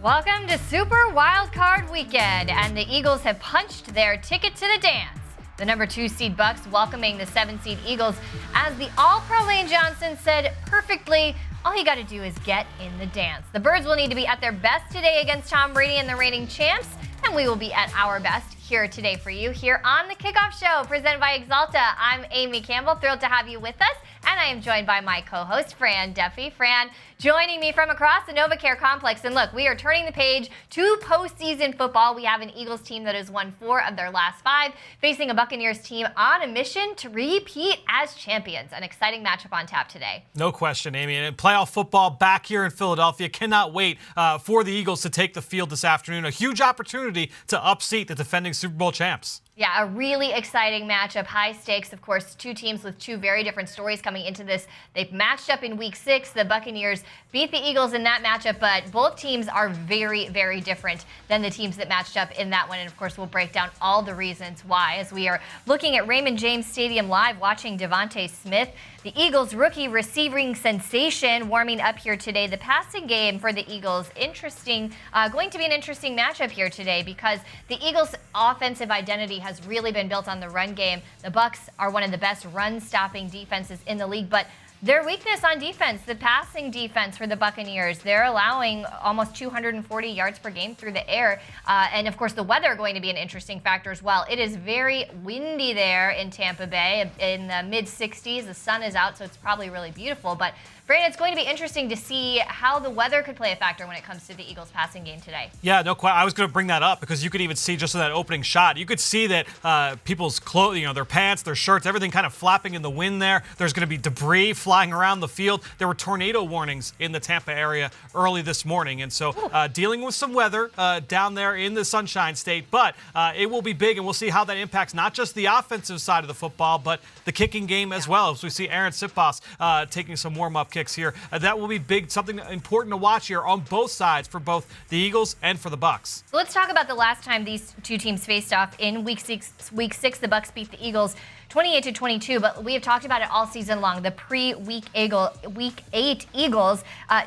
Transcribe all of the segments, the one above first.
Welcome to Super Wild Card Weekend, and the Eagles have punched their ticket to the dance. The number 2 seed Bucs welcoming the 7 seed Eagles. As the All-Pro Lane Johnson said perfectly, all you got to do is get in the dance. The Birds will need to be at their best today against Tom Brady and the reigning champs, and we will be at our best here today for you here on the Kickoff Show presented by Axalta. I'm Amy Campbell, thrilled to have you with us, and I am joined by my co-host Fran Duffy. Fran joining me from across the NovaCare complex. And look, we are turning the page to postseason football. We have an Eagles team that has won 4 of their last 5, facing a Buccaneers team on a mission to repeat as champions. An exciting matchup on tap today. No question, Amy. And playoff football back here in Philadelphia. Cannot wait for the Eagles to take the field this afternoon. A huge opportunity to upseat the defending Super Bowl champs. Yeah, a really exciting matchup. High stakes, of course, 2 teams with 2 very different stories coming into this. They've matched up in Week 6. The Buccaneers beat the Eagles in that matchup, but both teams are very, very different than the teams that matched up in that one. And, of course, we'll break down all the reasons why as we are looking at Raymond James Stadium live, watching Devonta Smith, the Eagles' rookie receiving sensation, warming up here today. The passing game for the Eagles, going to be an interesting matchup here today because the Eagles' offensive identity has really been built on the run game. The Bucs are one of the best run-stopping defenses in the league, but their weakness on defense, the passing defense for the Buccaneers, they're allowing almost 240 yards per game through the air. And, of course, the weather going to be an interesting factor as well. It is very windy there in Tampa Bay in the mid-60s. The sun is out, so it's probably really beautiful. But, Brandon, it's going to be interesting to see how the weather could play a factor when it comes to the Eagles passing game today. Yeah, no question. I was going to bring that up because you could even see just in that opening shot, you could see that people's clothes, their pants, their shirts, everything kind of flapping in the wind there. There's going to be debris flying around the field. There were tornado warnings in the Tampa area early this morning. And so dealing with some weather down there in the Sunshine State. But it will be big, and we'll see how that impacts not just the offensive side of the football, but the kicking game as well. As we see Aaron Sipos taking some warm-up kicks here. That will be big, something important to watch here on both sides for both the Eagles and for the Bucs. So let's talk about the last time these 2 teams faced off in Week 6. Week 6, the Bucs beat the Eagles 28-22, but we have talked about it all season long. The pre-Week 8 Eagles,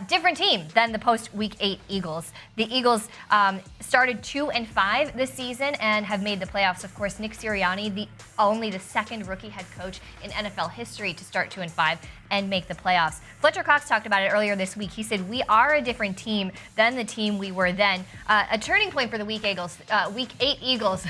different team than the post-Week 8 Eagles. The Eagles started 2-5 this season and have made the playoffs. Of course, Nick Sirianni, only the 2nd rookie head coach in NFL history to start 2-5 and make the playoffs. Fletcher Cox talked about it earlier this week. He said, we are a different team than the team we were then. A turning point for the Week 8 Eagles.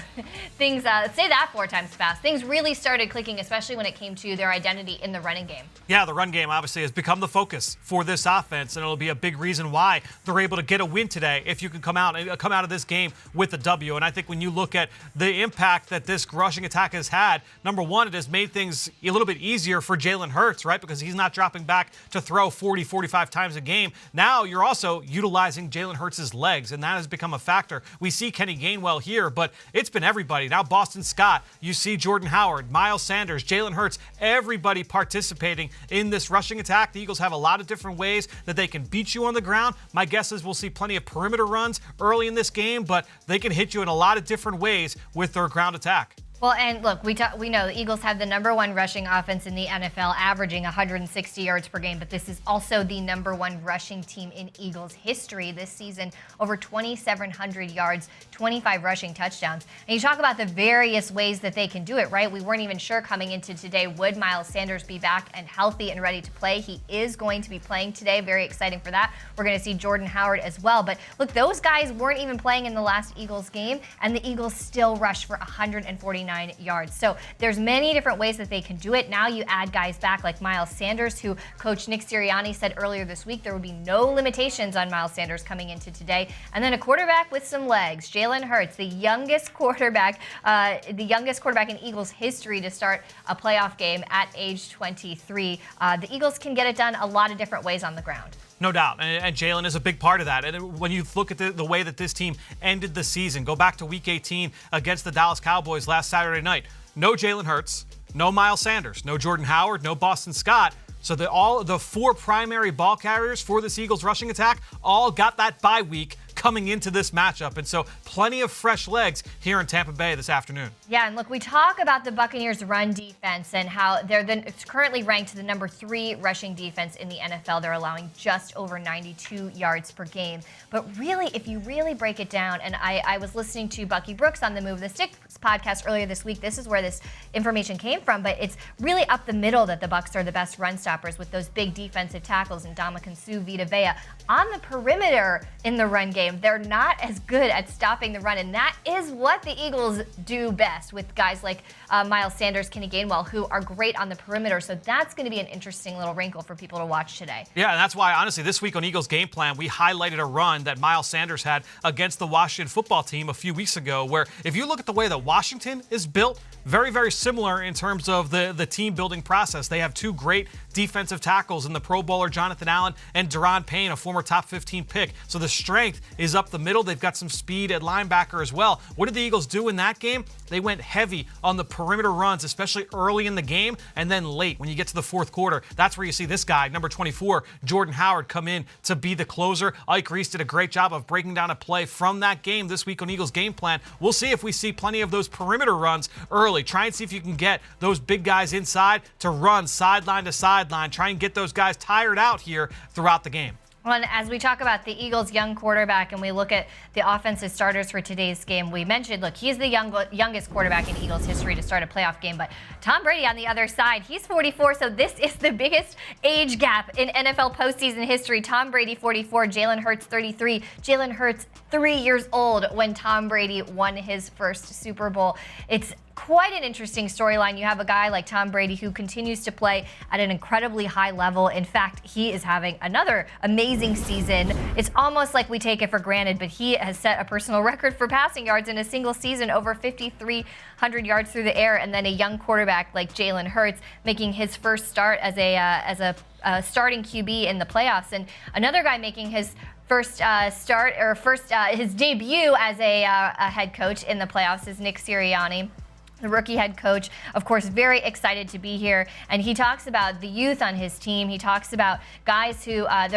Things, say that 4 times fast. Things really started clicking, especially when it came to their identity in the running game. Yeah, the run game obviously has become the focus for this offense, and it'll be a big reason why they're able to get a win today if you can come out of this game with a W. And I think when you look at the impact that this rushing attack has had, number one, it has made things a little bit easier for Jalen Hurts, right? Because he's not dropping back to throw 40, 45 times a game. Now you're also utilizing Jalen Hurts' legs, and that has become a factor. We see Kenny Gainwell here, but it's been everybody. Now Boston Scott, you see Jordan Howard, Miles Sanders, Jalen Hurts, everybody participating in this rushing attack. The Eagles have a lot of different ways that they can beat you on the ground. My guess is we'll see plenty of perimeter runs early in this game, but they can hit you in a lot of different ways with their ground attack. Well, and look, we know the Eagles have the number 1 rushing offense in the NFL, averaging 160 yards per game, but this is also the number 1 rushing team in Eagles history this season, over 2,700 yards, 25 rushing touchdowns. And you talk about the various ways that they can do it, right? We weren't even sure coming into today, would Miles Sanders be back and healthy and ready to play? He is going to be playing today. Very exciting for that. We're going to see Jordan Howard as well. But look, those guys weren't even playing in the last Eagles game, and the Eagles still rushed for 149 yards. So there's many different ways that they can do it. Now you add guys back like Miles Sanders, who Coach Nick Sirianni said earlier this week there would be no limitations on Miles Sanders coming into today. And then a quarterback with some legs, Jalen Hurts, the youngest quarterback in Eagles history to start a playoff game at age 23. The Eagles can get it done a lot of different ways on the ground. No doubt, and Jalen is a big part of that. And when you look at the way that this team ended the season, go back to Week 18 against the Dallas Cowboys last Saturday night. No Jalen Hurts, no Miles Sanders, no Jordan Howard, no Boston Scott. So all the 4 primary ball carriers for this Eagles rushing attack all got that bye week coming into this matchup. And so plenty of fresh legs here in Tampa Bay this afternoon. Yeah, and look, we talk about the Buccaneers' run defense and how it's currently ranked the number 3 rushing defense in the NFL. They're allowing just over 92 yards per game. But really, if you really break it down, and I was listening to Bucky Brooks on the Move the Sticks podcast earlier this week. This is where this information came from, but it's really up the middle that the Bucs are the best run stoppers with those big defensive tackles and Ndamukong Suh, Vita Vea. On the perimeter in the run game, they're not as good at stopping the run, and that is what the Eagles do best with guys like Miles Sanders, Kenny Gainwell, who are great on the perimeter. So that's going to be an interesting little wrinkle for people to watch today. Yeah, and that's why, honestly, this week on Eagles Game Plan, we highlighted a run that Miles Sanders had against the Washington football team a few weeks ago, where if you look at the way that Washington is built, very, very similar in terms of the team building process. They have 2 great defensive tackles in the Pro Bowler Jonathan Allen and Daron Payne, a former top 15 pick. So the strength is up the middle. They've got some speed at linebacker as well. What did the Eagles do in that game? They went heavy on the perimeter runs, especially early in the game, and then late when you get to the fourth quarter. That's where you see this guy, number 24, Jordan Howard, come in to be the closer. Ike Reese did a great job of breaking down a play from that game this week on Eagles Game Plan. We'll see if we see plenty of those perimeter runs early. Try and see if you can get those big guys inside to run sideline to sideline. Try and get those guys tired out here throughout the game. Well, and as we talk about the Eagles' young quarterback and we look at the offensive starters for today's game, we mentioned, look, he's the youngest quarterback in Eagles history to start a playoff game. But Tom Brady on the other side, he's 44, so this is the biggest age gap in NFL postseason history. Tom Brady, 44, Jalen Hurts, 33. Jalen Hurts, 3 years old when Tom Brady won his first Super Bowl. It's quite an interesting storyline. You have a guy like Tom Brady who continues to play at an incredibly high level. In fact, he is having another amazing season. It's almost like we take it for granted, but he has set a personal record for passing yards in a single season, over 5,300 yards through the air, and then a young quarterback like Jalen Hurts making his first start as a starting QB in the playoffs, and another guy making his first his debut as a head coach in the playoffs is Nick Sirianni, the rookie head coach. Of course, very excited to be here. And he talks about the youth on his team. He talks about guys who, a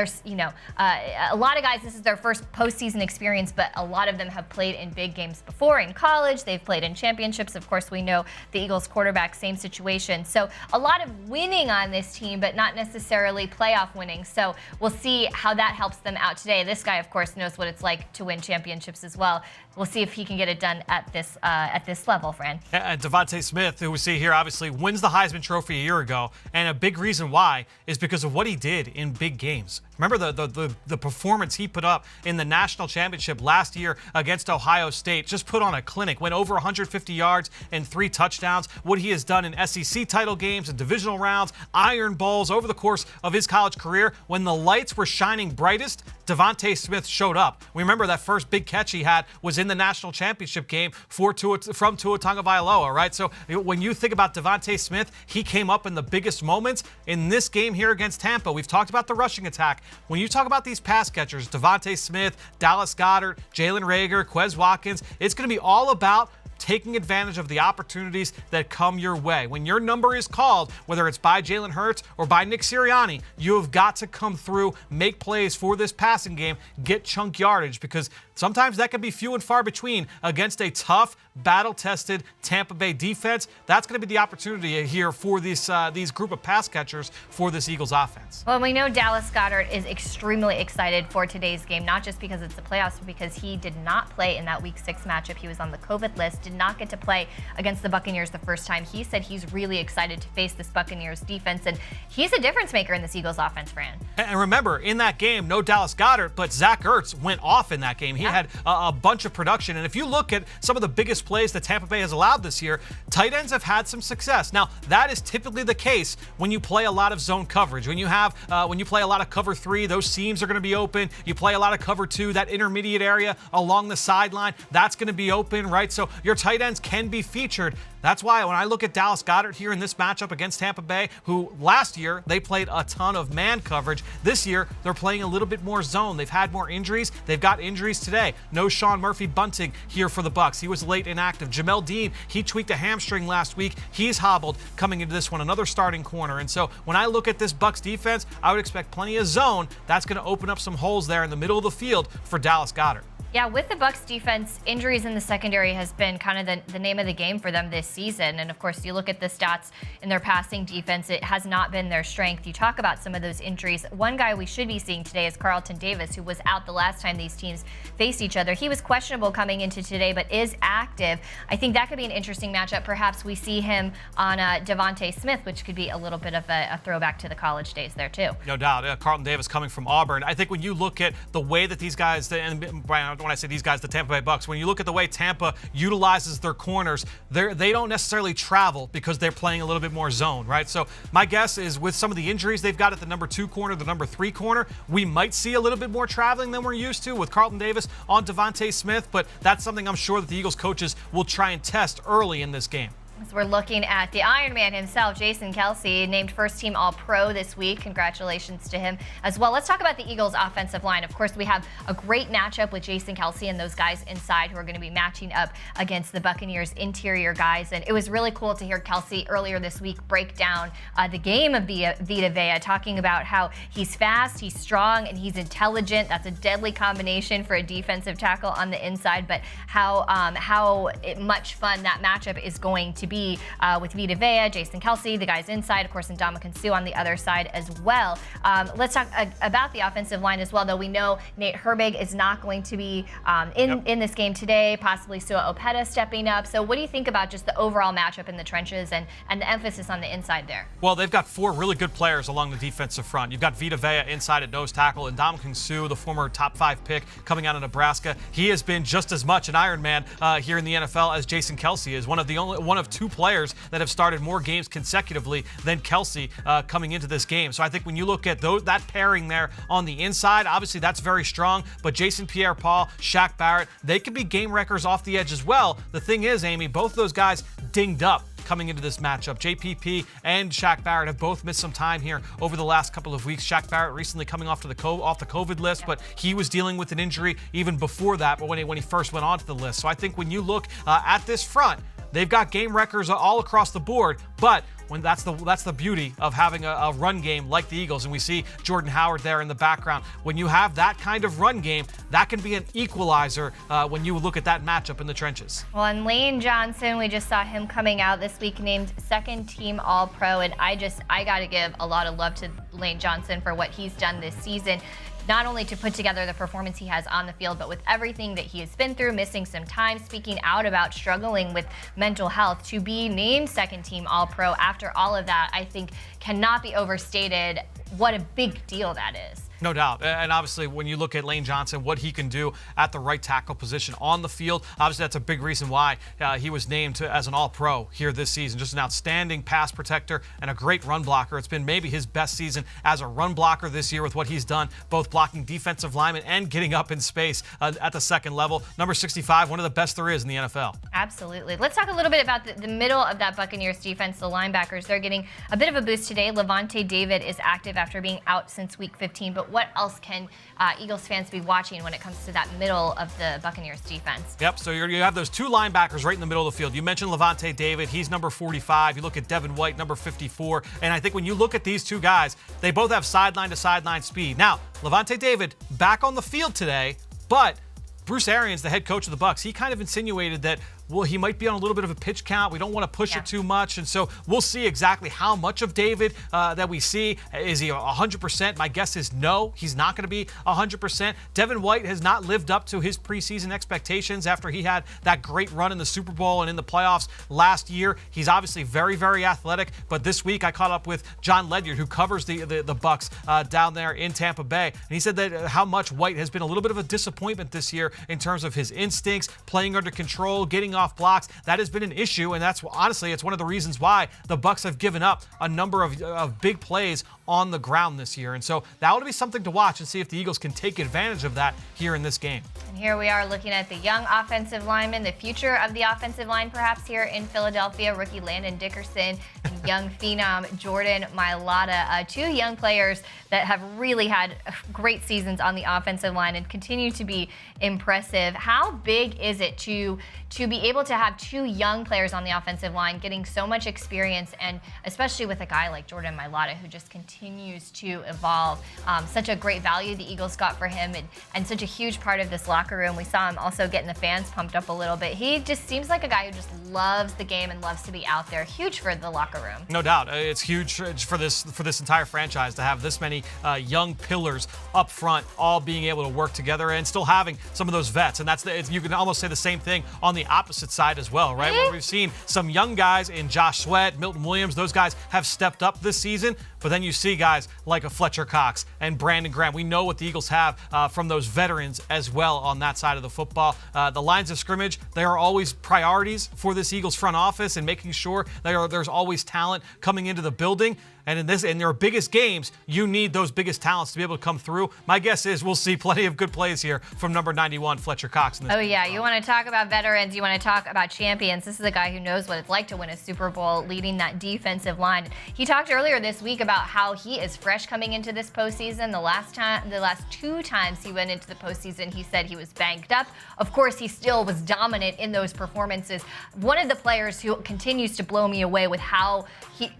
lot of guys, this is their first postseason experience, but a lot of them have played in big games before in college. They've played in championships. Of course, we know the Eagles quarterback, same situation. So a lot of winning on this team, but not necessarily playoff winning. So we'll see how that helps them out today. This guy, of course, knows what it's like to win championships as well. We'll see if he can get it done at this level, Fran. And Devonta Smith, who we see here, obviously wins the Heisman Trophy a year ago, and a big reason why is because of what he did in big games. Remember the performance he put up in the national championship last year against Ohio State. Just put on a clinic, went over 150 yards and 3 touchdowns. What he has done in SEC title games and divisional rounds, Iron Bowls over the course of his college career. When the lights were shining brightest, Devonta Smith showed up. We remember that first big catch he had was in the national championship game from Tua Tagovailoa, right? So when you think about Devonta Smith, he came up in the biggest moments in this game here against Tampa. We've talked about the rushing attack. When you talk about these pass catchers, Devonta Smith, Dallas Goedert, Jalen Reagor, Quez Watkins, it's going to be all about taking advantage of the opportunities that come your way. When your number is called, whether it's by Jalen Hurts or by Nick Sirianni, you have got to come through, make plays for this passing game, get chunk yardage, because sometimes that can be few and far between against a tough, battle-tested Tampa Bay defense. That's going to be the opportunity here for these group of pass catchers for this Eagles offense. Well, we know Dallas Goedert is extremely excited for today's game, not just because it's the playoffs, but because he did not play in that Week 6 matchup. He was on the COVID list, did not get to play against the Buccaneers the first time. He said he's really excited to face this Buccaneers defense, and he's a difference maker in this Eagles offense, Fran. And remember, in that game, no Dallas Goedert, but Zach Ertz went off in that game. He had a bunch of production, and if you look at some of the biggest plays that Tampa Bay has allowed this year, tight ends have had some success. Now, that is typically the case when you play a lot of zone coverage. When you play a lot of cover 3, those seams are going to be open. You play a lot of cover 2, that intermediate area along the sideline, that's going to be open, right? So your tight ends can be featured. That's why when I look at Dallas Goedert here in this matchup against Tampa Bay, who last year they played a ton of man coverage, this year they're playing a little bit more zone. They've had more injuries. They've got injuries today. No Sean Murphy-Bunting here for the Bucs. He was late inactive. Jamel Dean, he tweaked a hamstring last week. He's hobbled coming into this one, another starting corner. And so when I look at this Bucs defense, I would expect plenty of zone. That's going to open up some holes there in the middle of the field for Dallas Goedert. Yeah, with the Bucs defense, injuries in the secondary has been kind of the name of the game for them this season. And of course, you look at the stats in their passing defense, it has not been their strength. You talk about some of those injuries. One guy we should be seeing today is Carlton Davis, who was out the last time these teams faced each other. He was questionable coming into today, but is active. I think that could be an interesting matchup. Perhaps we see him on Devonta Smith, which could be a little bit of a throwback to the college days there too. No doubt. Carlton Davis coming from Auburn. I think when you look at the way that these guys, and Brian, when I say these guys, the Tampa Bay Bucks, when you look at the way Tampa utilizes their corners, they don't necessarily travel because they're playing a little bit more zone, right? So my guess is with some of the injuries they've got at the number 2 corner, the number 3 corner, we might see a little bit more traveling than we're used to with Carlton Davis on Devonta Smith, but that's something I'm sure that the Eagles coaches will try and test early in this game. As we're looking at the Iron Man himself, Jason Kelce, named first-team All-Pro this week. Congratulations to him as well. Let's talk about the Eagles' offensive line. Of course, we have a great matchup with Jason Kelce and those guys inside who are going to be matching up against the Buccaneers' interior guys. And it was really cool to hear Kelce earlier this week break down the game of Vita Vea, talking about how he's fast, he's strong, and he's intelligent. That's a deadly combination for a defensive tackle on the inside, but how much fun that matchup is going to be with Vita Vea, Jason Kelce, the guys inside, of course, and Ndamukong Suh on the other side as well. Let's talk about the offensive line as well, though. We know Nate Herbig is not going to be in this game today, possibly Sua Opeta stepping up. So what do you think about just the overall matchup in the trenches and the emphasis on the inside there? Well, they've got 4 really good players along the defensive front. You've got Vita Vea inside at nose tackle, and Ndamukong Suh, the former top 5 pick coming out of Nebraska. He has been just as much an Iron Man here in the NFL as Jason Kelce is. One of 2 players that have started more games consecutively than Kelce coming into this game. So I think when you look at that pairing there on the inside, obviously that's very strong, but Jason Pierre-Paul, Shaq Barrett, they could be game wreckers off the edge as well. The thing is, Amy, both of those guys dinged up coming into this matchup. JPP and Shaq Barrett have both missed some time here over the last couple of weeks. Shaq Barrett recently coming off the COVID list, but he was dealing with an injury even before that, but when he first went onto the list. So I think when you look at this front, they've got game wreckers all across the board, but that's the beauty of having a run game like the Eagles, and we see Jordan Howard there in the background. When you have that kind of run game, that can be an equalizer when you look at that matchup in the trenches. Well, and Lane Johnson, we just saw him coming out this week, named second-team All-Pro, and I got to give a lot of love to Lane Johnson for what he's done this season. Not only to put together the performance he has on the field, but with everything that he has been through, missing some time, speaking out about struggling with mental health, to be named second-team All-Pro after all of that, I think cannot be overstated what a big deal that is. No doubt. And obviously, when you look at Lane Johnson, what he can do at the right tackle position on the field, obviously that's a big reason why he was named as an All-Pro here this season. Just an outstanding pass protector and a great run blocker. It's been maybe his best season as a run blocker this year with what he's done, both blocking defensive linemen and getting up in space at the second level. Number 65, one of the best there is in the NFL. Absolutely. Let's talk a little bit about the middle of that Buccaneers defense, the linebackers. They're getting a bit of a boost today. Lavonte David is active after being out since Week 15, but what else can Eagles fans be watching when it comes to that middle of the Buccaneers defense? Yep, so you have those 2 linebackers right in the middle of the field. You mentioned Lavonte David. He's number 45. You look at Devin White, number 54. And I think when you look at these 2 guys, they both have sideline-to-sideline speed. Now, Lavonte David back on the field today, but Bruce Arians, the head coach of the Bucs, he kind of insinuated that, well, he might be on a little bit of a pitch count. We don't want to push it too much. And so we'll see exactly how much of David that we see. Is he 100%? My guess is no, he's not going to be 100%. Devin White has not lived up to his preseason expectations after he had that great run in the Super Bowl and in the playoffs last year. He's obviously very, very athletic. But this week I caught up with John Ledyard, who covers the Bucs down there in Tampa Bay. And he said that how much White has been a little bit of a disappointment this year in terms of his instincts, playing under control, getting off blocks. That has been an issue, and that's honestly, it's one of the reasons why the Bucs have given up a number of big plays on the ground this year. And so that would be something to watch and see if the Eagles can take advantage of that here in this game. And here we are looking at the young offensive lineman, the future of the offensive line perhaps here in Philadelphia, rookie Landon Dickerson and young phenom Jordan Mailata. 2 young players that have really had great seasons on the offensive line and continue to be impressive. How big is it to be able to have 2 young players on the offensive line getting so much experience, and especially with a guy like Jordan Mailata who just continues continues to evolve. Such a great value the Eagles got for him, and such a huge part of this locker room. We saw him also getting the fans pumped up a little bit. He just seems like a guy who just loves the game and loves to be out there. Huge for the locker room. No doubt. It's huge for this entire franchise to have this many young pillars up front, all being able to work together and still having some of those vets. And you can almost say the same thing on the opposite side as well, right? Where we've seen some young guys in Josh Sweat, Milton Williams, those guys have stepped up this season. But then you see guys like a Fletcher Cox and Brandon Graham. We know what the Eagles have from those veterans as well on that side of the football. The lines of scrimmage, they are always priorities for this Eagles front office and making sure there's always talent coming into the building. And in their biggest games, you need those biggest talents to be able to come through. My guess is we'll see plenty of good plays here from number 91, Fletcher Cox. Oh, yeah. You want to talk about veterans. You want to talk about champions. This is a guy who knows what it's like to win a Super Bowl, leading that defensive line. He talked earlier this week about how he is fresh coming into this postseason. The last 2 times he went into the postseason, he said he was banged up. Of course, he still was dominant in those performances. One of the players who continues to blow me away with how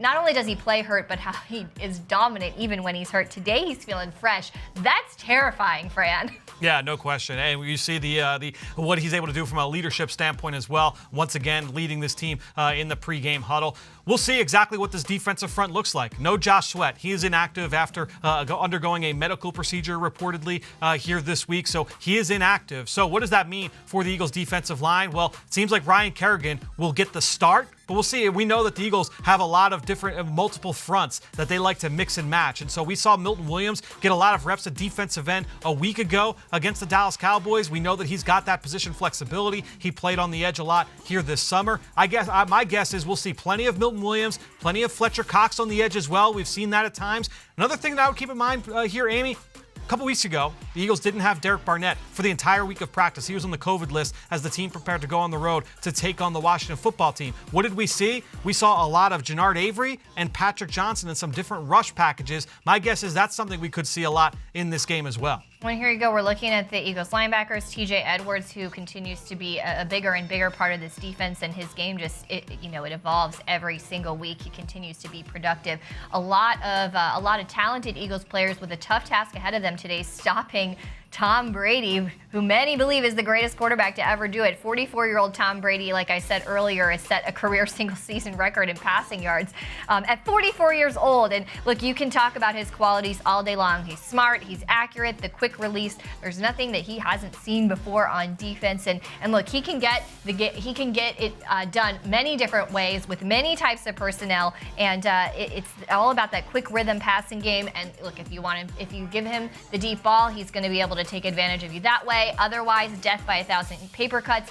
not only does he play hurt, but how he is dominant even when he's hurt. Today he's feeling fresh. That's terrifying, Fran. Yeah, no question. And you see the what he's able to do from a leadership standpoint as well. Once again, leading this team in the pregame huddle. We'll see exactly what this defensive front looks like. No Josh Sweat. He is inactive after undergoing a medical procedure reportedly here this week. So he is inactive. So what does that mean for the Eagles defensive line? Well, it seems like Ryan Kerrigan will get the start, but we'll see. We know that the Eagles have a lot of different multiple fronts that they like to mix and match. And so we saw Milton Williams get a lot of reps at defensive end a week ago against the Dallas Cowboys. We know that he's got that position flexibility. He played on the edge a lot here this summer. My guess is we'll see plenty of Milton Williams, plenty of Fletcher Cox on the edge as well. We've seen that at times. Another thing that I would keep in mind here, Amy, a couple weeks ago, the Eagles didn't have Derek Barnett for the entire week of practice. He was on the COVID list as the team prepared to go on the road to take on the Washington football team. What did we see? We saw a lot of Jannard Avery and Patrick Johnson in some different rush packages. My guess is that's something we could see a lot in this game as well. Well, here you go. We're looking at the Eagles linebackers, TJ Edwards, who continues to be a bigger and bigger part of this defense, and his game it evolves every single week. He continues to be productive. A lot of talented Eagles players with a tough task ahead of them today, stopping Tom Brady, who many believe is the greatest quarterback to ever do it. 44-year-old Tom Brady, like I said earlier, has set a career single-season record in passing yards at 44 years old. And look, you can talk about his qualities all day long. He's smart, he's accurate, the quick release. There's nothing that he hasn't seen before on defense. And look, he can get it done many different ways with many types of personnel. And it's all about that quick rhythm passing game. And look, if you give him the deep ball, he's going to be able to take advantage of you that way. Otherwise, death by 1,000 paper cuts.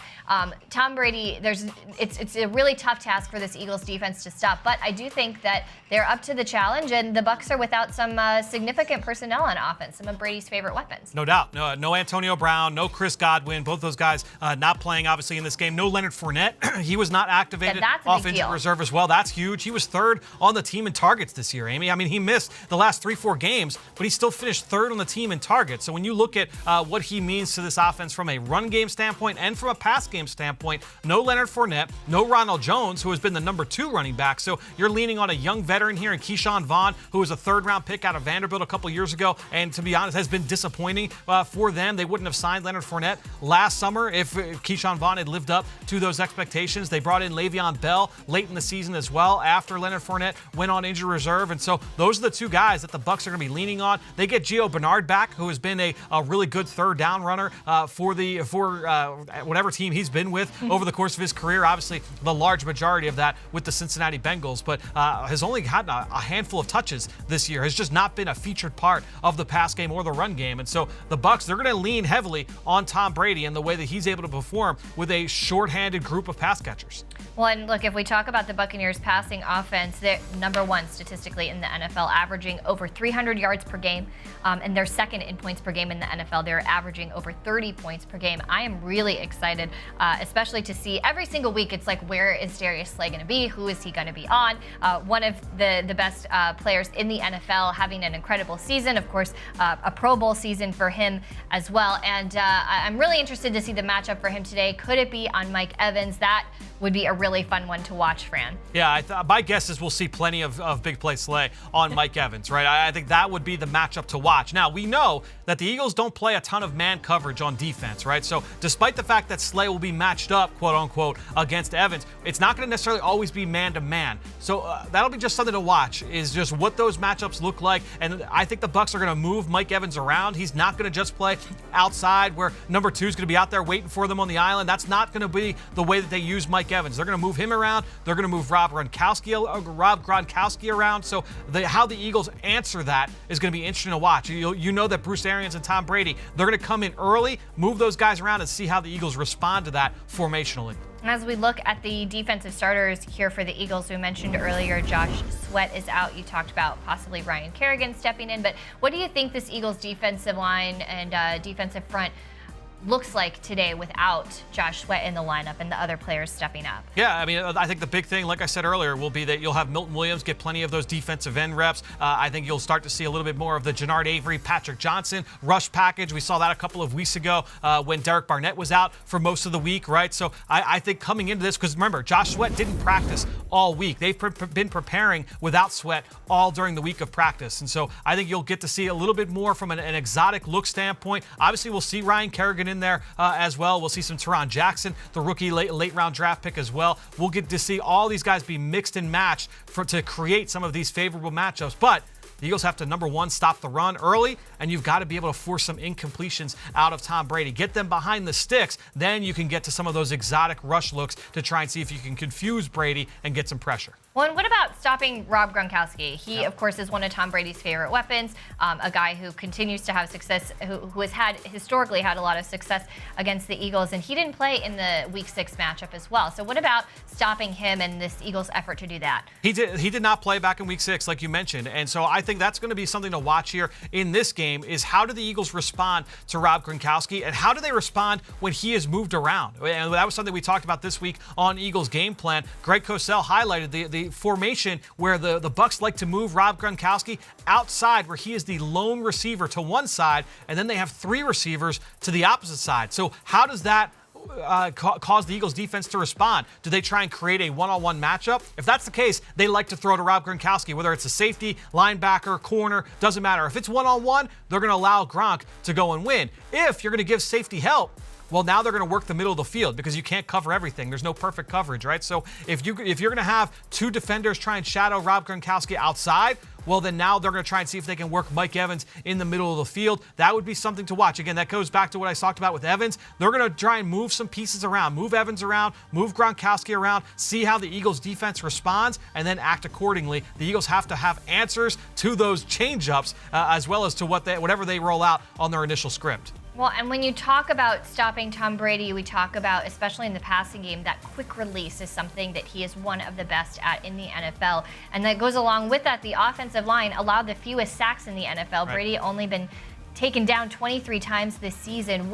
Tom Brady, it's a really tough task for this Eagles defense to stop, but I do think that they're up to the challenge, and the Bucs are without some significant personnel on offense, some of Brady's favorite weapons. No doubt. No Antonio Brown, no Chris Godwin, both those guys not playing obviously in this game. No Leonard Fournette. He was not activated off injured reserve as well. That's huge. He was third on the team in targets this year, Amy. I mean, he missed the last 3-4 games, but he still finished third on the team in targets. So when you look at what he means to this offense from a run game standpoint and from a pass game standpoint, no Leonard Fournette, no Ronald Jones, who has been the number 2 running back. So you're leaning on a young veteran here in Keyshawn Vaughn, who was a third-round pick out of Vanderbilt a couple years ago, and to be honest, has been disappointing for them. They wouldn't have signed Leonard Fournette last summer if Keyshawn Vaughn had lived up to those expectations. They brought in Le'Veon Bell late in the season as well after Leonard Fournette went on injury reserve, and so those are the 2 guys that the Bucs are going to be leaning on. They get Gio Bernard back, who has been a really good third down runner for whatever team he's been with over the course of his career. Obviously, the large majority of that with the Cincinnati Bengals, but has only had a handful of touches this year, has just not been a featured part of the pass game or the run game. And so the Bucs, they're going to lean heavily on Tom Brady and the way that he's able to perform with a shorthanded group of pass catchers. Well, and look, if we talk about the Buccaneers passing offense, they're number 1 statistically in the NFL, averaging over 300 yards per game, and they're second in points per game in the NFL. They're averaging over 30 points per game. I am really excited, especially to see every single week. It's like, where is Darius Slay going to be? Who is he going to be on? One of the best players in the NFL, having an incredible season. Of course, a Pro Bowl season for him as well. And I'm really interested to see the matchup for him today. Could it be on Mike Evans? That would be a really fun one to watch, Fran. Yeah, my guess is we'll see plenty of big play Slay on Mike Evans, right? I think that would be the matchup to watch. Now, we know that the Eagles don't play a ton of man coverage on defense, right? So despite the fact that Slay will be matched up, quote unquote, against Evans, it's not going to necessarily always be man to man. So that'll be just something to watch, is just what those matchups look like. And I think the Bucs are going to move Mike Evans around. He's not going to just play outside where number 2 is going to be out there waiting for them on the island. That's not going to be the way that they use Mike Evans. They're going to move him around. They're going to move Rob Gronkowski around. So how the Eagles answer that is going to be interesting to watch. You know that Bruce Arians and Tom Brady, they're going to come in early, move those guys around, and see how the Eagles respond to that formationally. As we look at the defensive starters here for the Eagles, we mentioned earlier Josh Sweat is out. You talked about possibly Ryan Kerrigan stepping in. But what do you think this Eagles defensive line and defensive front looks like today without Josh Sweat in the lineup and the other players stepping up? Yeah, I mean, I think the big thing, like I said earlier, will be that you'll have Milton Williams get plenty of those defensive end reps. I think you'll start to see a little bit more of the Jannard Avery, Patrick Johnson rush package. We saw that a couple of weeks ago when Derek Barnett was out for most of the week, right? So I think coming into this, because remember, Josh Sweat didn't practice all week. They've been preparing without Sweat all during the week of practice. And so I think you'll get to see a little bit more from an exotic look standpoint. Obviously, we'll see Ryan Kerrigan in there as well. We'll see some Teron Jackson, the rookie late round draft pick as well. We'll get to see all these guys be mixed and matched to create some of these favorable matchups. But the Eagles have to, number one, stop the run early, and you've got to be able to force some incompletions out of Tom Brady. Get them behind the sticks, then you can get to some of those exotic rush looks to try and see if you can confuse Brady and get some pressure. Well, and what about stopping Rob Gronkowski? He, of course, is one of Tom Brady's favorite weapons, a guy who continues to have success, who has historically had a lot of success against the Eagles, and he didn't play in the Week 6 matchup as well. So what about stopping him and this Eagles effort to do that? He did not play back in Week 6, like you mentioned, and so I think that's going to be something to watch here in this game, is how do the Eagles respond to Rob Gronkowski, and how do they respond when he is moved around? And that was something we talked about this week on Eagles Game Plan. Greg Cosell highlighted the formation where the Bucs like to move Rob Gronkowski outside, where he is the lone receiver to one side, and then they have 3 receivers to the opposite side. So how does that cause the Eagles defense to respond? Do they try and create a one-on-one matchup? If that's the case, they like to throw to Rob Gronkowski, whether it's a safety, linebacker, corner, doesn't matter. If it's one-on-one, they're going to allow Gronk to go and win. If you're going to give safety help, well, now they're going to work the middle of the field because you can't cover everything. There's no perfect coverage, right? So if you're going to have 2 defenders try and shadow Rob Gronkowski outside, well, then now they're going to try and see if they can work Mike Evans in the middle of the field. That would be something to watch. Again, that goes back to what I talked about with Evans. They're going to try and move some pieces around, move Evans around, move Gronkowski around, see how the Eagles defense responds, and then act accordingly. The Eagles have to have answers to those change-ups as well as to whatever they roll out on their initial script. Well, and when you talk about stopping Tom Brady, we talk about, especially in the passing game, that quick release is something that he is one of the best at in the NFL. And that goes along with that, the offensive line allowed the fewest sacks in the NFL. Right. Brady only been taken down 23 times this season.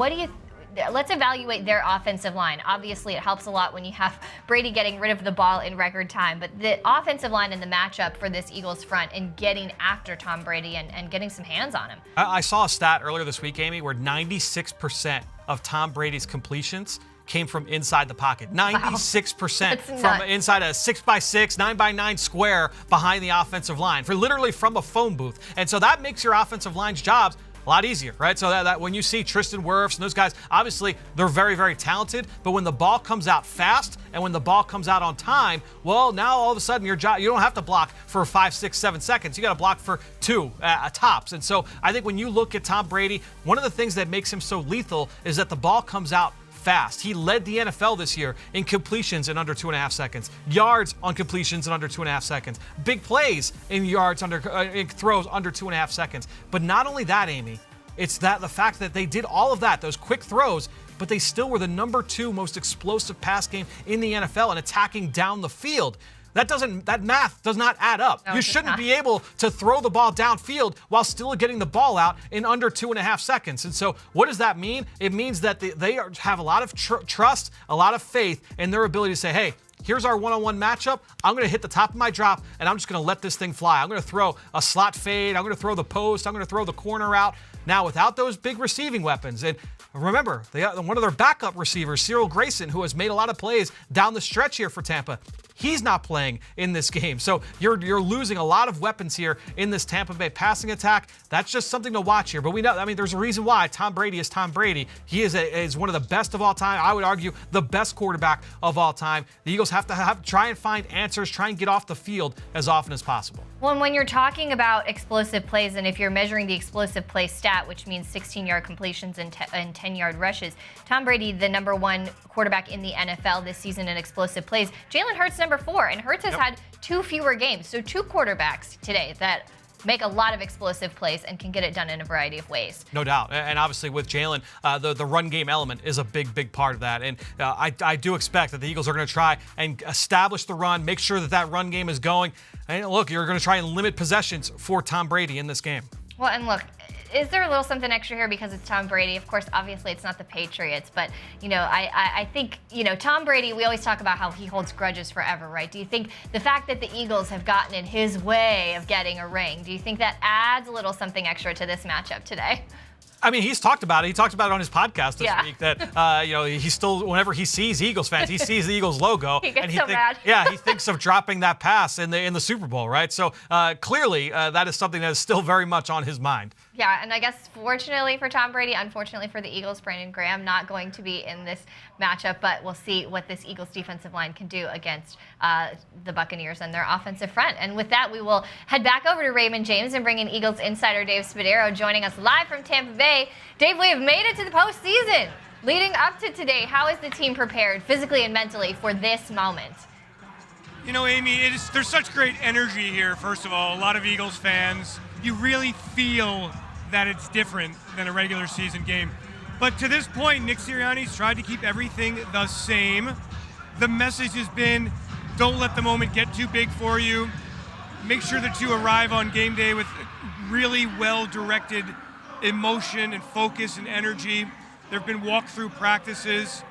Let's evaluate their offensive line. Obviously, it helps a lot when you have Brady getting rid of the ball in record time, but the offensive line and the matchup for this Eagles front and getting after Tom Brady and getting some hands on him. I saw a stat earlier this week, Amy, where 96% of Tom Brady's completions came from inside the pocket. 96% from inside a 6x6, 9x9 square behind the offensive line, literally from a phone booth. And so that makes your offensive line's jobs a lot easier, right? So that when you see Tristan Wirfs and those guys, obviously they're very, very talented, but when the ball comes out fast and when the ball comes out on time, well, now all of a sudden your job, you don't have to block for 5, 6, 7 seconds. You got to block for 2 tops. And so I think when you look at Tom Brady, one of the things that makes him so lethal is that the ball comes out fast. He led the NFL this year in completions in under 2.5 seconds, yards on completions in under 2.5 seconds, big plays in yards in throws under 2.5 seconds. But not only that, Amy, it's the fact that they did all of that, those quick throws, but they still were the number 2 most explosive pass game in the NFL and attacking down the field. That math does not add up. No, You shouldn't be able to throw the ball downfield while still getting the ball out in under 2.5 seconds. And so what does that mean? It means that they have a lot of trust, a lot of faith in their ability to say, hey, here's our one-on-one matchup. I'm going to hit the top of my drop, and I'm just going to let this thing fly. I'm going to throw a slot fade. I'm going to throw the post. I'm going to throw the corner out. Now, without those big receiving weapons, and remember, one of their backup receivers, Cyril Grayson, who has made a lot of plays down the stretch here for Tampa, he's not playing in this game. So you're losing a lot of weapons here in this Tampa Bay passing attack. That's just something to watch here. But we know, I mean, there's a reason why Tom Brady is Tom Brady. He is one of the best of all time. I would argue the best quarterback of all time. The Eagles have to try and find answers, try and get off the field as often as possible. Well, and when you're talking about explosive plays, and if you're measuring the explosive play stat, which means 16-yard completions and 10-yard rushes, Tom Brady, the #1 quarterback in the NFL this season in explosive plays. Jalen Hurts, #4, and Hurts has had 2 fewer games. So 2 quarterbacks today that make a lot of explosive plays and can get it done in a variety of ways. No doubt. And obviously with Jalen, the run game element is a big part of that. And I do expect that the Eagles are going to try and establish the run, make sure that run game is going. And look, you're going to try and limit possessions for Tom Brady in this game. Well, and look, is there a little something extra here because it's Tom Brady? Of course, obviously it's not the Patriots, but, I think, Tom Brady, we always talk about how he holds grudges forever, right? Do you think the fact that the Eagles have gotten in his way of getting a ring, do you think that adds a little something extra to this matchup today? I mean, he's talked about it. He talked about it on his podcast this week that, he still, whenever he sees Eagles fans, he sees the Eagles logo. He gets mad. Yeah, he thinks of dropping that pass in the Super Bowl, right? So clearly that is something that is still very much on his mind. Yeah, and I guess fortunately for Tom Brady, unfortunately for the Eagles, Brandon Graham not going to be in this matchup, but we'll see what this Eagles defensive line can do against the Buccaneers and their offensive front. And with that, we will head back over to Raymond James and bring in Eagles insider Dave Spadaro joining us live from Tampa Bay. Dave, we have made it to the postseason. Leading up to today, how is the team prepared physically and mentally for this moment? Amy, there's such great energy here, first of all. A lot of Eagles fans. You really feel that it's different than a regular season game. But to this point, Nick Sirianni's tried to keep everything the same. The message has been, don't let the moment get too big for you. Make sure that you arrive on game day with really well-directed emotion and focus and energy. There have been walkthrough practices,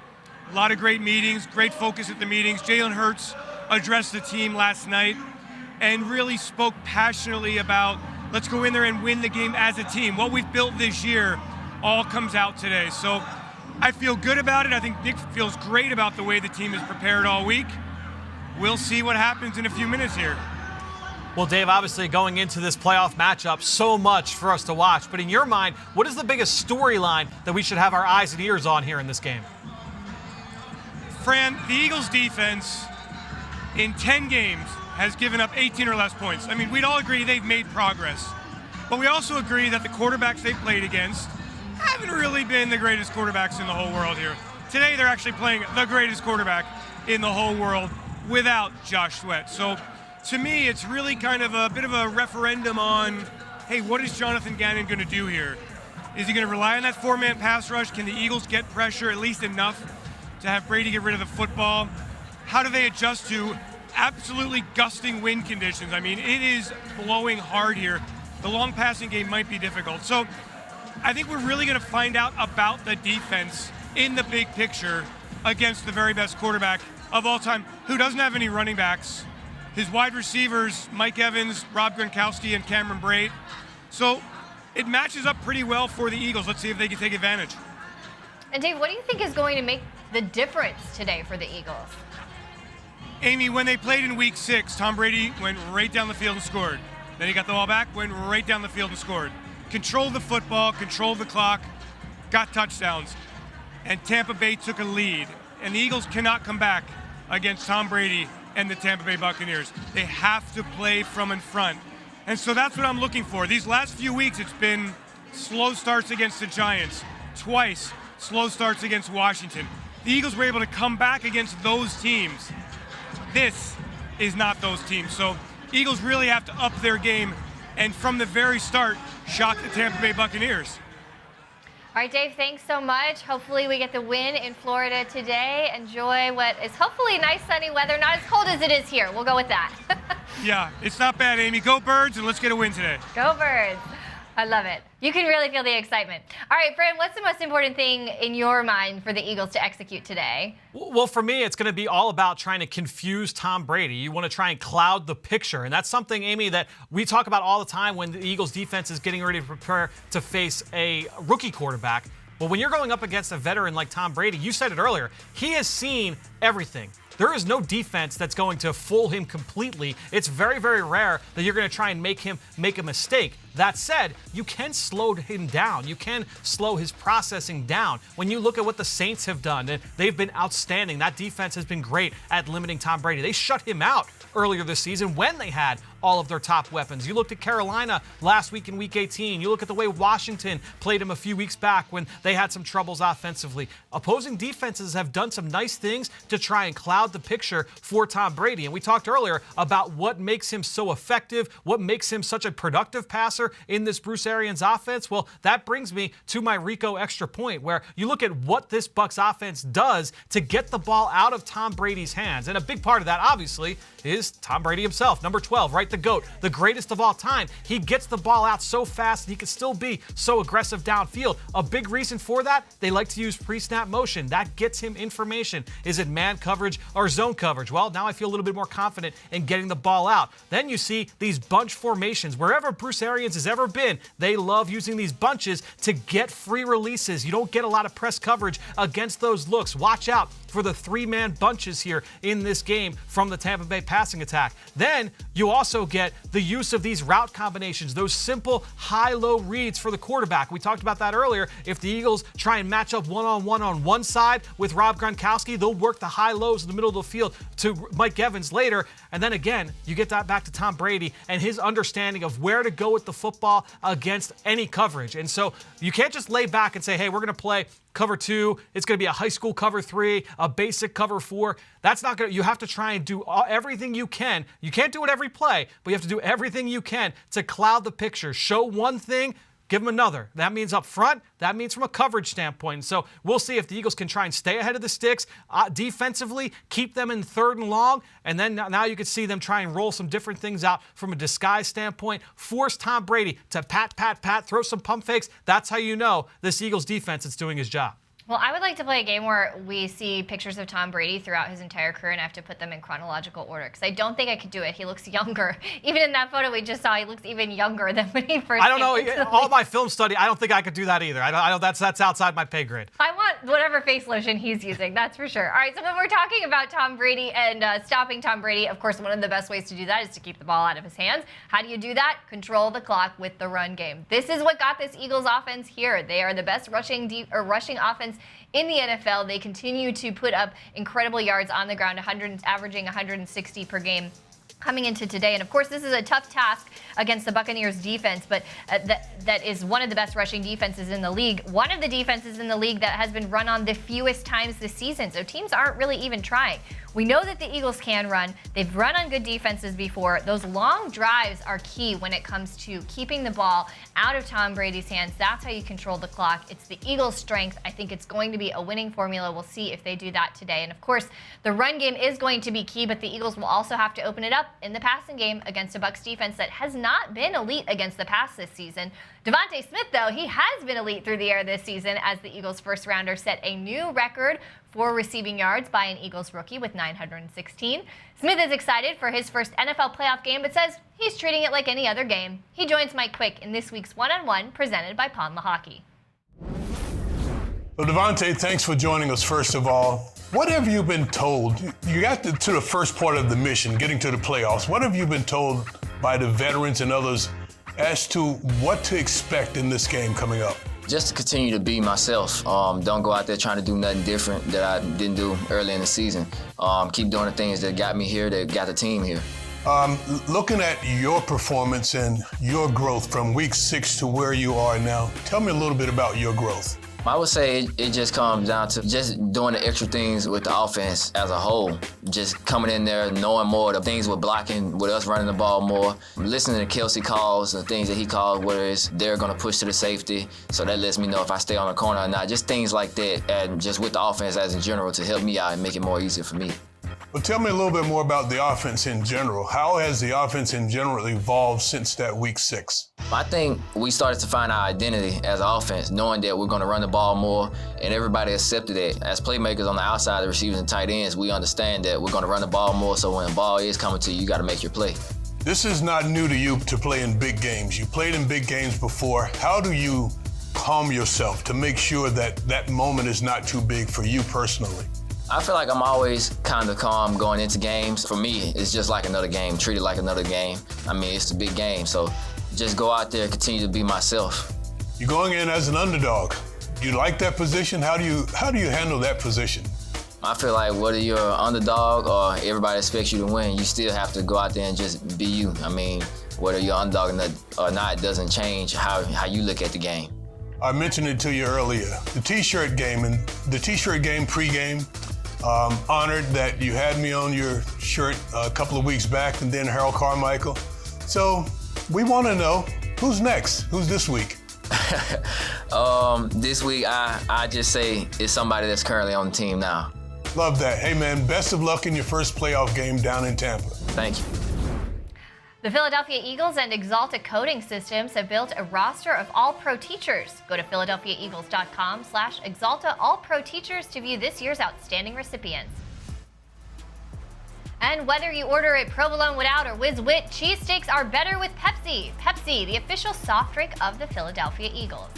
a lot of great meetings, great focus at the meetings. Jalen Hurts addressed the team last night and really spoke passionately about let's go in there and win the game as a team. What we've built this year all comes out today. So I feel good about it. I think Nick feels great about the way the team is prepared all week. We'll see what happens in a few minutes here. Well, Dave, obviously going into this playoff matchup, so much for us to watch. But in your mind, what is the biggest storyline that we should have our eyes and ears on here in this game? Fran, the Eagles defense in 10 games has given up 18 or less points. I mean, we'd all agree they've made progress. But we also agree that the quarterbacks they played against haven't really been the greatest quarterbacks in the whole world here. Today, they're actually playing the greatest quarterback in the whole world without Josh Sweat. So to me, it's really kind of a bit of a referendum on, hey, what is Jonathan Gannon going to do here? Is he going to rely on that 4-man pass rush? Can the Eagles get pressure at least enough to have Brady get rid of the football? How do they adjust to absolutely gusting wind conditions? I mean, it is blowing hard here. The long passing game might be difficult. So I think we're really going to find out about the defense in the big picture against the very best quarterback of all time, who doesn't have any running backs. His wide receivers, Mike Evans, Rob Gronkowski, and Cameron Brate. So it matches up pretty well for the Eagles. Let's see if they can take advantage. And Dave, what do you think is going to make the difference today for the Eagles? Amy, when they played in week 6, Tom Brady went right down the field and scored. Then he got the ball back, went right down the field and scored. Controlled the football, controlled the clock, got touchdowns. And Tampa Bay took a lead. And the Eagles cannot come back against Tom Brady and the Tampa Bay Buccaneers. They have to play from in front. And so that's what I'm looking for. These last few weeks, it's been slow starts against the Giants, twice slow starts against Washington. The Eagles were able to come back against those teams. This is not those teams. So Eagles really have to up their game and from the very start, shock the Tampa Bay Buccaneers. All right, Dave, thanks so much. Hopefully we get the win in Florida today. Enjoy what is hopefully nice sunny weather. Not as cold as it is here. We'll go with that. Yeah, it's not bad, Amy. Go Birds, and let's get a win today. Go Birds. I love it. You can really feel the excitement. All right, Fran, what's the most important thing in your mind for the Eagles to execute today? Well, for me, it's going to be all about trying to confuse Tom Brady. You want to try and cloud the picture. And that's something, Amy, that we talk about all the time when the Eagles defense is getting ready to prepare to face a rookie quarterback. Well, when you're going up against a veteran like Tom Brady, you said it earlier, he has seen everything. There is no defense that's going to fool him completely. It's very, very rare that you're going to try and make him make a mistake. That said, you can slow him down. You can slow his processing down. When you look at what the Saints have done, and they've been outstanding. That defense has been great at limiting Tom Brady. They shut him out earlier this season when they had all of their top weapons. You looked at Carolina last week in Week 18. You look at the way Washington played him a few weeks back when they had some troubles offensively. Opposing defenses have done some nice things to try and cloud the picture for Tom Brady. And we talked earlier about what makes him so effective, what makes him such a productive passer in this Bruce Arians offense. Well, that brings me to my Rico extra point, where you look at what this Bucs offense does to get the ball out of Tom Brady's hands. And a big part of that, obviously, is Tom Brady himself, number 12, right? The GOAT, the greatest of all time. He gets the ball out so fast and he can still be so aggressive downfield. A big reason for that, they like to use pre-snap motion. That gets him information. Is it man coverage or zone coverage? Well, now I feel a little bit more confident in getting the ball out. Then you see these bunch formations. Wherever Bruce Arians has ever been, they love using these bunches to get free releases. You don't get a lot of press coverage against those looks. Watch out for the three-man bunches here in this game from the Tampa Bay passing attack. Then you also get the use of these route combinations, those simple high-low reads for the quarterback. We talked about that earlier. If the Eagles try and match up one-on-one on one side with Rob Gronkowski, they'll work the high-lows in the middle of the field to Mike Evans later. And then again, you get that back to Tom Brady and his understanding of where to go with the football against any coverage. And so you can't just lay back and say, hey, we're going to play cover 2. It's going to be a high school cover 3, a basic cover 4. That's not going to, you have to try and do everything you can. You can't do it every play, but you have to do everything you can to cloud the picture. Show one thing, give them another. That means up front. That means from a coverage standpoint. So we'll see if the Eagles can try and stay ahead of the sticks defensively, keep them in 3rd and long, and then now you can see them try and roll some different things out from a disguise standpoint. Force Tom Brady to pat, throw some pump fakes. That's how you know this Eagles defense is doing his job. Well, I would like to play a game where we see pictures of Tom Brady throughout his entire career and I have to put them in chronological order because I don't think I could do it. He looks younger. Even in that photo we just saw, he looks even younger than when he first I don't know. All my film study, I don't think I could do that either. I don't. That's outside my pay grade. I want whatever face lotion he's using, that's for sure. All right, so when we're talking about Tom Brady and stopping Tom Brady, of course, one of the best ways to do that is to keep the ball out of his hands. How do you do that? Control the clock with the run game. This is what got this Eagles offense here. They are the best rushing offense in the NFL. They continue to put up incredible yards on the ground, averaging 160 per game coming into today. And of course, this is a tough task against the Buccaneers defense, but that is one of the best rushing defenses in the league. One of the defenses in the league that has been run on the fewest times this season. So teams aren't really even trying. We know that the Eagles can run. They've run on good defenses before. Those long drives are key when it comes to keeping the ball out of Tom Brady's hands. That's how you control the clock. It's the Eagles' strength. I think it's going to be a winning formula. We'll see if they do that today. And of course, the run game is going to be key, but the Eagles will also have to open it up in the passing game against a Bucs defense that has not been elite against the pass this season. Devonta Smith, though, he has been elite through the air this season as the Eagles' first rounder set a new record for receiving yards by an Eagles rookie with 916. Smith is excited for his first NFL playoff game, but says he's treating it like any other game. He joins Mike Quick in this week's One-on-One presented by Pond Hockey. Well, Devonta, thanks for joining us, first of all. What have you been told? You got to the first part of the mission, getting to the playoffs. What have you been told by the veterans and others as to what to expect in this game coming up? Just to continue to be myself. Don't go out there trying to do nothing different that I didn't do early in the season. Keep doing the things that got me here, that got the team here. Looking at your performance and your growth from week 6 to where you are now, tell me a little bit about your growth. I would say it just comes down to just doing the extra things with the offense as a whole. Just coming in there, knowing more of the things with blocking, with us running the ball more, listening to Kelsey calls, the things that he calls, whether it's they're going to push to the safety, so that lets me know if I stay on the corner or not. Just things like that, and just with the offense as in general to help me out and make it more easier for me. Well, tell me a little bit more about the offense in general. How has the offense in general evolved since that week 6? I think we started to find our identity as an offense, knowing that we're going to run the ball more, and everybody accepted it. As playmakers on the outside, the receivers and tight ends, we understand that we're going to run the ball more, so when the ball is coming to you, you got to make your play. This is not new to you to play in big games. You played in big games before. How do you calm yourself to make sure that that moment is not too big for you personally? I feel like I'm always kind of calm going into games. For me, it's just like another game, treat it like another game. I mean, it's a big game, so just go out there and continue to be myself. You're going in as an underdog. You like that position? How do you handle that position? I feel like whether you're an underdog or everybody expects you to win, you still have to go out there and just be you. I mean, whether you're an underdog or not, it doesn't change how you look at the game. I mentioned it to you earlier. The T-shirt game and the T-shirt game pregame. Honored that you had me on your shirt a couple of weeks back, and then Harold Carmichael. So we want to know, who's next? Who's this week? This week, I just say it's somebody that's currently on the team now. Love that. Hey, man, best of luck in your first playoff game down in Tampa. Thank you. The Philadelphia Eagles and Axalta Coding Systems have built a roster of all-pro teachers. Go to philadelphiaeagles.com/Axalta All-Pro Teachers to view this year's outstanding recipients. And whether you order it provolone without or whiz wit, cheesesteaks are better with Pepsi. Pepsi, the official soft drink of the Philadelphia Eagles.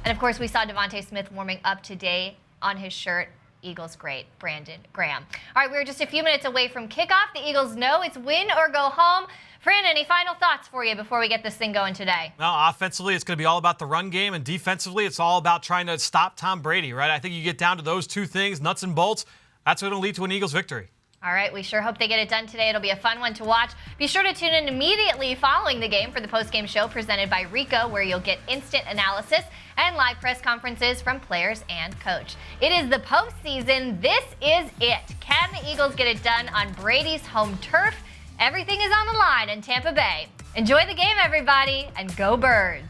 And of course, we saw Devonta Smith warming up today on his shirt. Eagles great, Brandon Graham. All right, we're just a few minutes away from kickoff. The Eagles know it's win or go home. Fran, any final thoughts for you before we get this thing going today? Well, offensively, it's going to be all about the run game, and defensively, it's all about trying to stop Tom Brady, right? I think you get down to those two things, nuts and bolts, that's what will lead to an Eagles victory. All right, we sure hope they get it done today. It'll be a fun one to watch. Be sure to tune in immediately following the game for the post-game show presented by Rico, where you'll get instant analysis and live press conferences from players and coach. It is the postseason. This is it. Can the Eagles get it done on Brady's home turf? Everything is on the line in Tampa Bay. Enjoy the game, everybody, and go Birds.